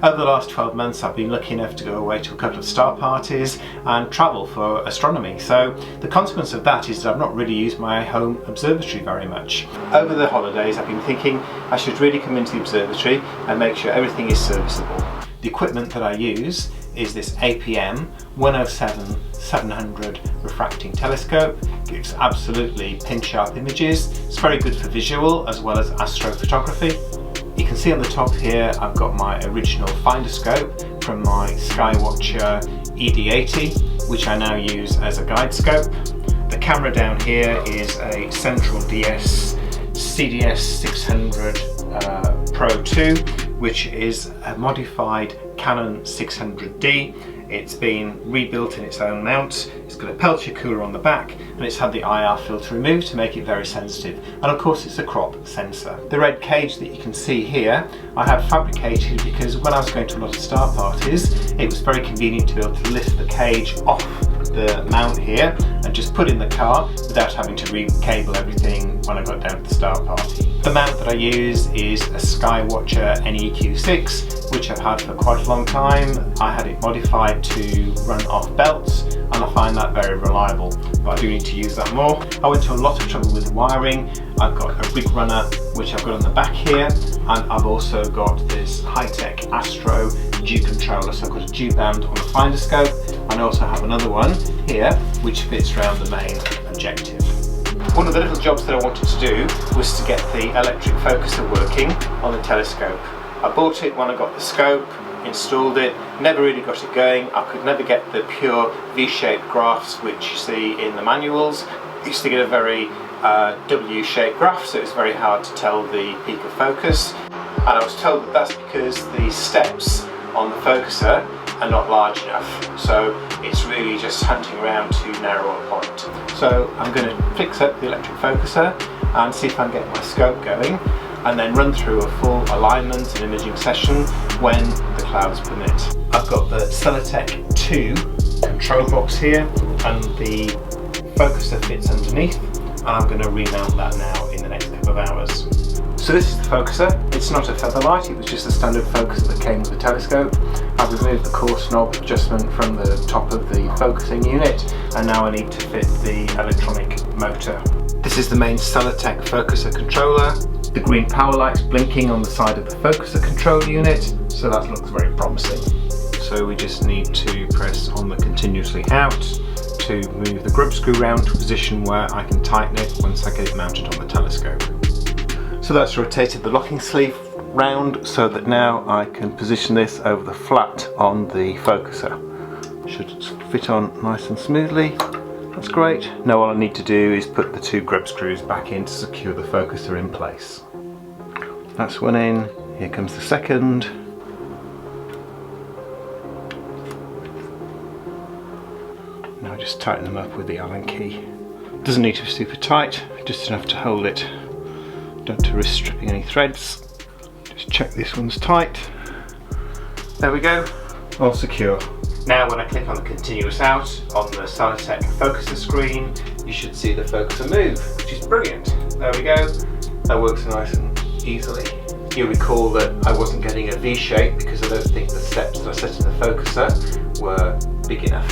Over the last 12 months I've been lucky enough to go away to a couple of star parties and travel for astronomy. So the consequence of that is that I've not really used my home observatory very much. Over the holidays I've been thinking I should really come into the observatory and make sure everything is serviceable. The equipment that I use is this APM 107-700 refracting telescope. Gives absolutely pin sharp images. It's very good for visual as well as astrophotography. You can see on the top here I've got my original finder scope from my Skywatcher ED80, which I now use as a guide scope. The camera down here is a Central DS CDS 600 Pro 2, which is a modified Canon 600D. It's been rebuilt in its own mount. It's got a Peltier cooler on the back and it's had the IR filter removed to make it very sensitive. And of course it's a crop sensor. The red cage that you can see here I had fabricated because when I was going to a lot of star parties it was very convenient to be able to lift the cage off the mount here and just put in the car without having to re-cable everything when I got down to the star party. The mount that I use is a Skywatcher NEQ 6, which I've had for quite a long time. I had it modified to run off belts and I find that very reliable, but I do need to use that more. I went to a lot of trouble with wiring. I've got a Rigrunner which I've got on the back here, and I've also got this Hitech Astro dew controller, so I've got a dew band on the finder scope, and I also have another one here which fits around the main objective. One of the little jobs that I wanted to do was to get the electric focuser working on the telescope. I bought it when I got the scope, installed it, never really got it going. I could never get the pure V-shaped graphs which you see in the manuals. I used to get a very W-shaped graph, so it's very hard to tell the peak of focus. And I was told that that's because the steps on the focuser are not large enough, so it's really just hunting around to narrow a point. So I'm going to fix up the electric focuser and see if I can get my scope going, and then run through a full alignment and imaging session when the clouds permit. I've got the Seletek 2 control box here and the focuser fits underneath, and I'm going to remount that now in the next couple of hours. So this is the focuser. It's not a featherlight, it was just a standard focuser that came with the telescope. I've removed the coarse knob adjustment from the top of the focusing unit, and now I need to fit the electronic motor. This is the main Seletek focuser controller. The green power light's blinking on the side of the focuser control unit, so that looks very promising. So we just need to press on the continuously out to move the grub screw round to a position where I can tighten it once I get it mounted on the telescope. So that's rotated the locking sleeve round so that now I can position this over the flat on the focuser. Should fit on nice and smoothly. That's great. Now all I need to do is put the two grub screws back in to secure the focuser in place. That's one in, here comes the second. Now just tighten them up with the Allen key. Doesn't need to be super tight, just enough to hold it. Don't to risk stripping any threads. Just check this one's tight. There we go, all secure. Now when I click on the continuous out on the Seletek focuser screen, you should see the focuser move, which is brilliant. There we go, that works nice and easily. You'll recall that I wasn't getting a V shape because I don't think the steps that I set in the focuser were big enough.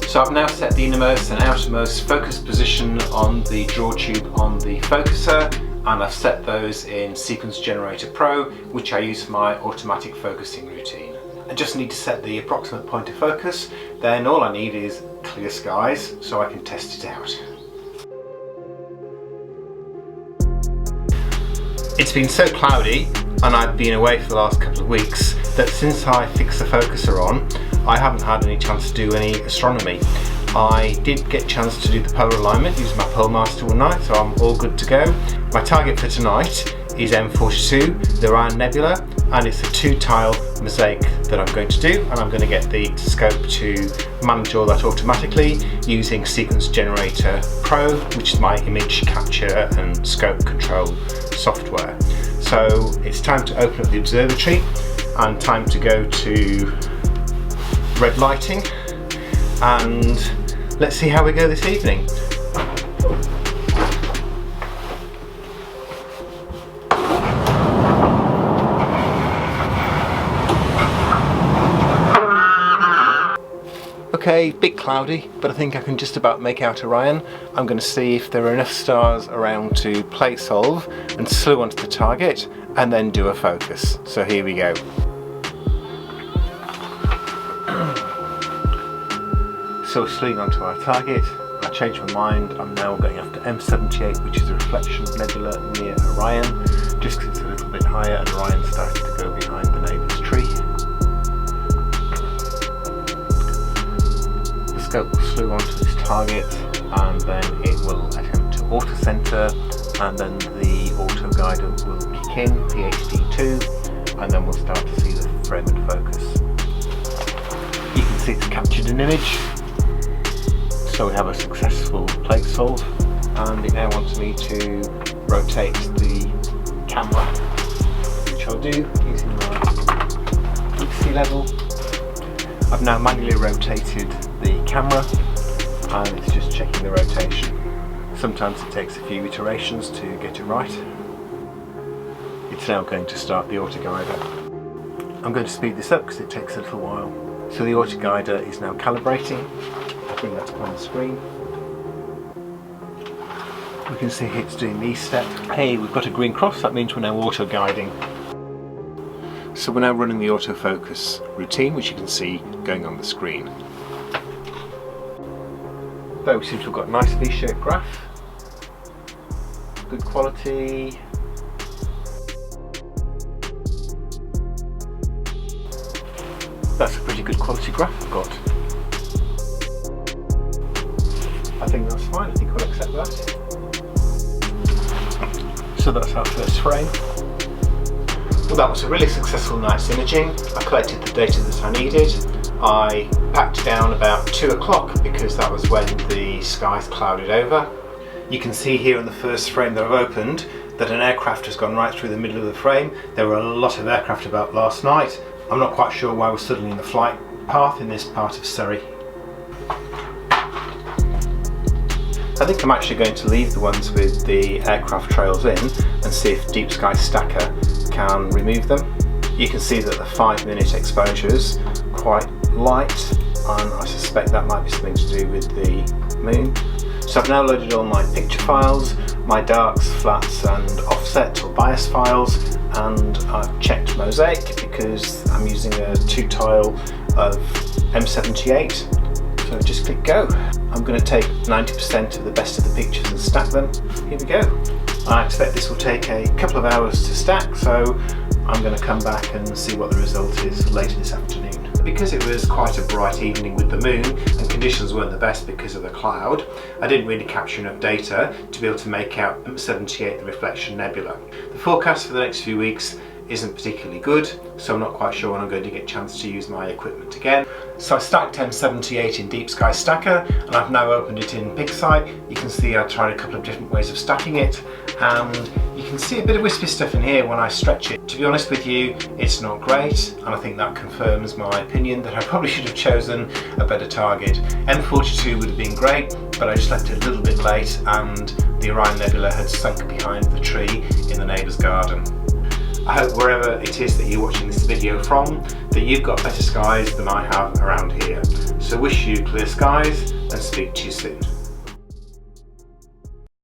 So I've now set the innermost and outermost focus position on the draw tube on the focuser, and I've set those in Sequence Generator Pro, which I use for my automatic focusing routine. I just need to set the approximate point of focus, then all I need is clear skies so I can test it out. It's been so cloudy and I've been away for the last couple of weeks that since I fixed the focuser on, I haven't had any chance to do any astronomy. I did get a chance to do the polar alignment using my Polemaster one night, so I'm all good to go. My target for tonight is M42, the Orion Nebula, and it's a 2-tile mosaic that I'm going to do, and I'm going to get the scope to manage all that automatically using Sequence Generator Pro, which is my image capture and scope control software. So it's time to open up the observatory and time to go to red lighting, and let's see how we go this evening. Okay, bit cloudy, but I think I can just about make out Orion. I'm going to see if there are enough stars around to play solve and slew onto the target and then do a focus. So here we go. So slewing onto our target. I changed my mind. I'm now going after M78, which is a reflection nebula near Orion, just because it's a little bit higher and Orion started to go behind the neighbour's tree. The scope will slew onto this target and then it will attempt to auto-center, and then the auto-guider will kick in, PhD2, and then we'll start to see the frame and focus. You can see it's captured an image. So we have a successful plate solve, and it now wants me to rotate the camera, which I'll do using my sea level. I've now manually rotated the camera and it's just checking the rotation. Sometimes it takes a few iterations to get it right. It's now going to start the autoguider. I'm going to speed this up because it takes a little while. So the autoguider is now calibrating. I think that's on the screen. We can see it's doing these steps. Hey, we've got a green cross, that means we're now auto guiding. So we're now running the autofocus routine, which you can see going on the screen. Though we seem to have got a nice V-shaped graph. Good quality. That's a pretty good quality graph I've got. I think that's fine, I think we'll accept that. So that's our first frame. Well, that was a really successful, nice imaging. I collected the data that I needed. I packed down about 2 o'clock because that was when the skies clouded over. You can see here in the first frame that I've opened that an aircraft has gone right through the middle of the frame. There were a lot of aircraft about last night. I'm not quite sure why we're suddenly in the flight path in this part of Surrey. I think I'm actually going to leave the ones with the aircraft trails in and see if Deep Sky Stacker can remove them. You can see that the 5-minute exposure is quite light, and I suspect that might be something to do with the moon. So I've now loaded all my picture files, my darks, flats and offset or bias files, and I've checked mosaic because I'm using a 2-tile of M78. So just click go. I'm going to take 90% of the best of the pictures and stack them. Here we go. I expect this will take a couple of hours to stack, so I'm going to come back and see what the result is later this afternoon. Because it was quite a bright evening with the moon and conditions weren't the best because of the cloud, I didn't really capture enough data to be able to make out M78, the reflection nebula. The forecast for the next few weeks isn't particularly good, so I'm not quite sure when I'm going to get a chance to use my equipment again. So I stacked M78 in Deep Sky Stacker, and I've now opened it in Pixinsight. You can see I tried a couple of different ways of stacking it, and you can see a bit of wispy stuff in here when I stretch it. To be honest with you, it's not great, and I think that confirms my opinion that I probably should have chosen a better target. M42 would have been great, but I just left it a little bit late, and the Orion Nebula had sunk behind the tree in the neighbour's garden. I hope wherever it is that you're watching this video from, that you've got better skies than I have around here. So wish you clear skies and speak to you soon.